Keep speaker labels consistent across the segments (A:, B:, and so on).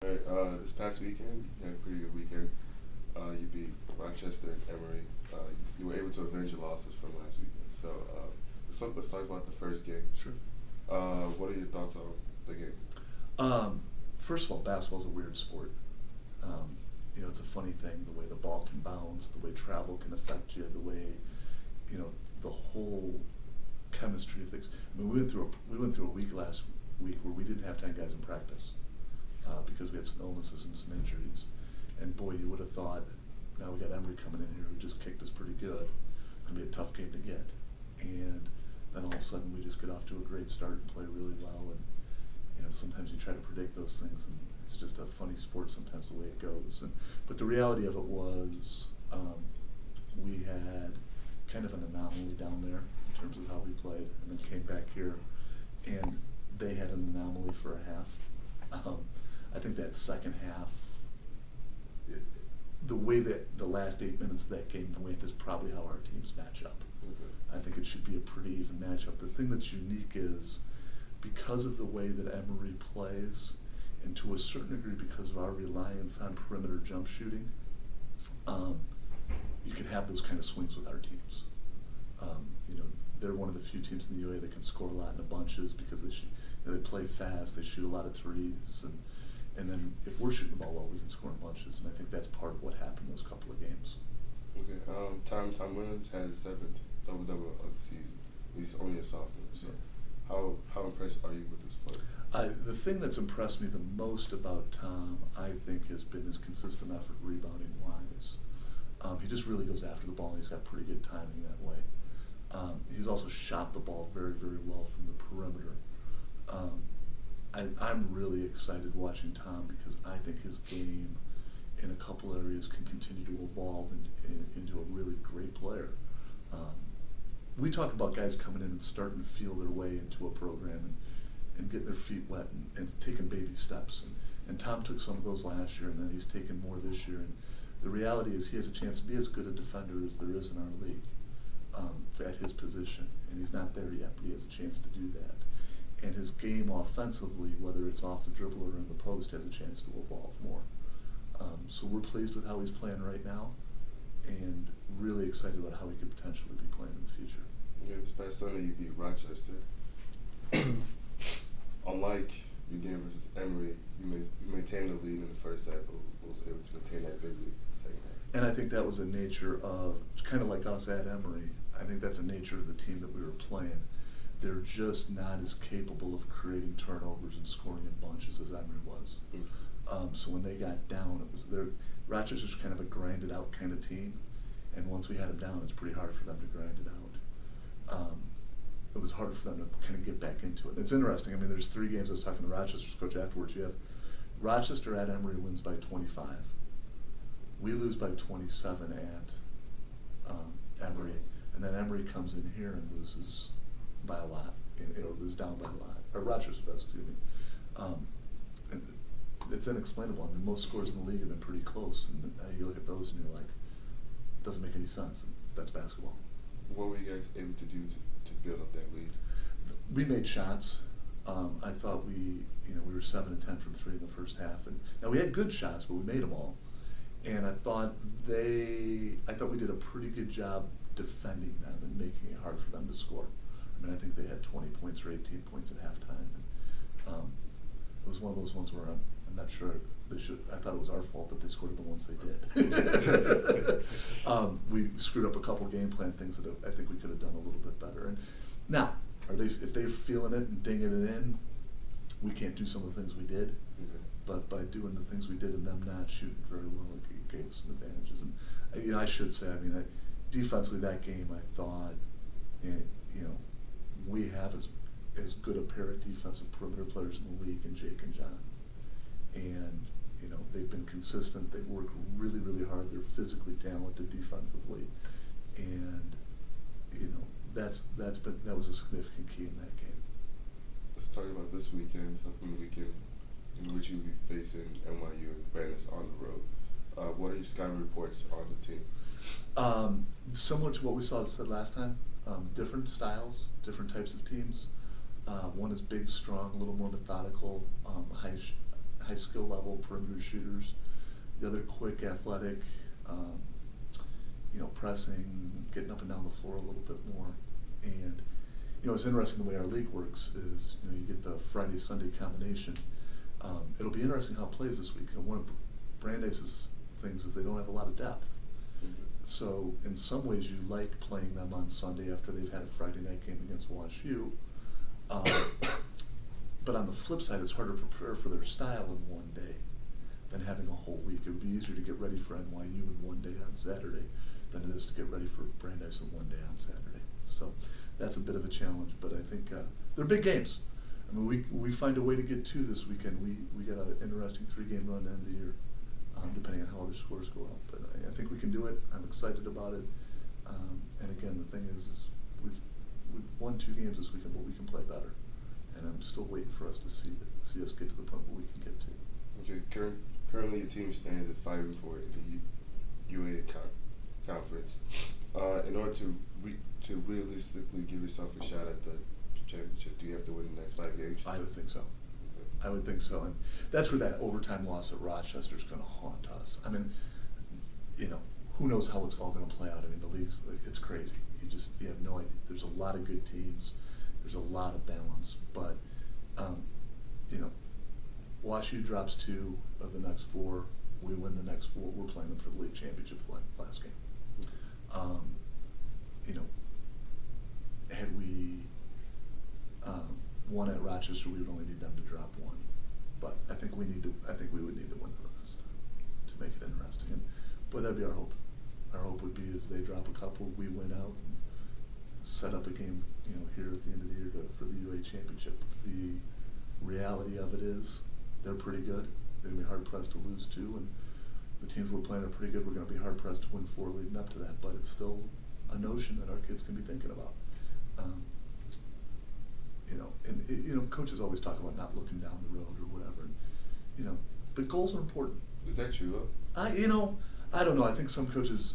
A: Right, this past weekend, you had a pretty good weekend. You beat Rochester and Emory. You were able to avenge your losses from last weekend. So let's talk about the first game.
B: Sure.
A: What are your thoughts on the game?
B: First of all, basketball's a weird sport. It's a funny thing, the way the ball can bounce, the way travel can affect you, the way, the whole chemistry of things. I mean, we went through a week last week where we didn't have 10 guys in practice because we had some illnesses and some injuries. And boy, you would have thought, now we got Emory coming in here who just kicked us pretty good. It's going to be a tough game to get. And then all of a sudden we just get off to a great start and play really well. And sometimes you try to predict those things, and it's just a funny sport sometimes the way it goes. But the reality of it was we had kind of an anomaly down there in terms of how we played, and then came back here, and they had an anomaly for a half. I think that second half, the way that the last 8 minutes of that game went is probably how our teams match up.
A: Okay.
B: I think it should be a pretty even matchup. The thing that's unique is because of the way that Emory plays, and to a certain degree because of our reliance on perimeter jump shooting, you can have those kind of swings with our teams. They're one of the few teams in the UA that can score a lot in the bunches because they play fast, they shoot a lot of threes, and then if we're shooting the ball well, we can score in bunches, and I think that's part of what happened in those couple of games.
A: Okay. Tom Williams had his seventh double-double of the season. He's only a sophomore. So how impressed are you with this player?
B: The thing that's impressed me the most about Tom, I think, has been his consistent effort rebounding-wise. He just really goes after the ball, and he's got pretty good timing that way. He's also shot the ball very, very well from the perimeter. I'm really excited watching Tom because I think his game in a couple areas can continue to evolve into a really great player. We talk about guys coming in and starting to feel their way into a program and getting their feet wet and taking baby steps. And Tom took some of those last year, and then he's taken more this year. And the reality is he has a chance to be as good a defender as there is in our league at his position. And he's not there yet, but he has a chance to do that. And his game offensively, whether it's off the dribble or in the post, has a chance to evolve more. So we're pleased with how he's playing right now, and really excited about how he could potentially be playing in the future.
A: Yeah, this past Sunday you beat Rochester. Unlike your game versus Emory, you maintained the lead in the first half, but was able to maintain that big lead in the second half.
B: And I think that was a nature of, kind of like us at Emory, I think that's a nature of the team that we were playing. They're just not as capable of creating turnovers and scoring in bunches as Emory was. So when they got down, Rochester's kind of a grinded out kind of team, and once we had them down, it's pretty hard for them to grind it out. It was hard for them to kind of get back into it. And it's interesting. I mean, there's 3 games. I was talking to Rochester's coach afterwards. You have Rochester at Emory wins by 25. We lose by 27 at Emory, and then Emory comes in here and loses by a lot. It was down by a lot. Or Rochester does, excuse me. And it's inexplainable. I mean, most scores in the league have been pretty close, and you look at those and you're like, it doesn't make any sense. And that's basketball.
A: What were you guys able to do to build up that lead?
B: We made shots. I thought we were 7 and 10 from 3 in the first half, and now we had good shots, but we made them all. And I thought we did a pretty good job defending them and making it hard for them to score. I mean, I think they had 20 points or 18 points at halftime. And, it was one of those ones where I'm not sure I thought it was our fault that they scored the ones they did. We screwed up a couple game plan things that I think we could have done a little bit better. And now, if they're feeling it and dinging it in, we can't do some of the things we did.
A: Mm-hmm.
B: But by doing the things we did and them not shooting very well, it gave us some advantages. And I should say, defensively that game, I thought, we have as good a pair of defensive perimeter players in the league in Jake and John. And they've been consistent. They work really, really hard. They're physically talented defensively, and that was a significant key in that game.
A: Let's talk about this weekend, upcoming weekend, in which you'll be facing NYU and Brandis on the road. What are your scouting reports on the team?
B: Similar to what we said last time. Different styles, different types of teams. One is big, strong, a little more methodical, high high skill level perimeter shooters. The other quick, athletic, pressing, getting up and down the floor a little bit more. And it's interesting the way our league works is, you get the Friday-Sunday combination. It'll be interesting how it plays this week. One of Brandeis's things is they don't have a lot of depth. So in some ways you like playing them on Sunday after they've had a Friday night game against WashU. But on the flip side, it's harder to prepare for their style in one day than having a whole week. It would be easier to get ready for NYU in one day on Saturday than it is to get ready for Brandeis in one day on Saturday. So that's a bit of a challenge, but I think they're big games. I mean, we find a way to get to this weekend. We got an interesting 3-game run to end the year, depending on how other scores go out. But I think we can do it. I'm excited about it. And again, the thing is we've won 2 games this weekend, but we can play better. And I'm still waiting for us to see us get to the point where we can get to.
A: Okay, currently your team stands at 5-4 in the UA conference. In order to realistically give yourself a shot at the championship, do you have to win the next 5 games?
B: I would think so.
A: Okay.
B: I would think so, and that's where that overtime loss at Rochester is going to haunt us. I mean, who knows how it's all going to play out? I mean, the league's, it's crazy. You have no idea. There's a lot of good teams. There's a lot of balance, but WashU drops 2 of the next 4. We win the next 4. We're playing them for the league championship last game. Had we won at Rochester, we would only need them to drop 1. But I think we would need to win the rest to make it interesting. And boy, that'd be our hope. Our hope would be is they drop a couple, we win out, and set up a game, here at the end of the year for the UA championship. The reality of it is they're pretty good. They're gonna be hard pressed to lose 2, and the teams we're playing are pretty good. We're gonna be hard pressed to win 4 leading up to that. But it's still a notion that our kids can be thinking about. Coaches always talk about not looking down the road or whatever. But goals are important.
A: Is that true though?
B: I don't know. I think some coaches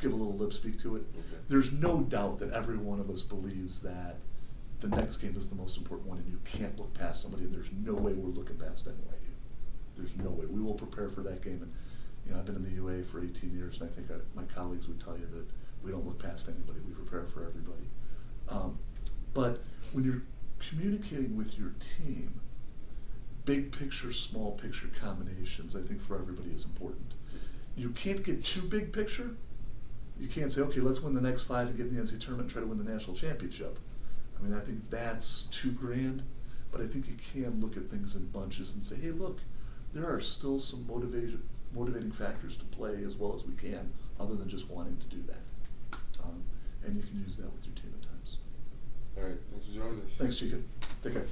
B: give a little lip speak to it.
A: Okay.
B: There's no doubt that every one of us believes that the next game is the most important one, and you can't look past somebody. And there's no way we're looking past NYU. There's no way. We will prepare for that game. And I've been in the UA for 18 years, and I think my colleagues would tell you that we don't look past anybody. We prepare for everybody. But when you're communicating with your team, big picture, small picture combinations, I think for everybody is important. You can't get too big picture. You can't say, okay, let's win the next 5 and get in the NCAA tournament and try to win the national championship. I mean, I think that's too grand, but I think you can look at things in bunches and say, hey, look, there are still some motivating factors to play as well as we can, other than just wanting to do that. And you can use that with your team at times.
A: All right, thanks for joining us.
B: Thanks, Chika. Take care.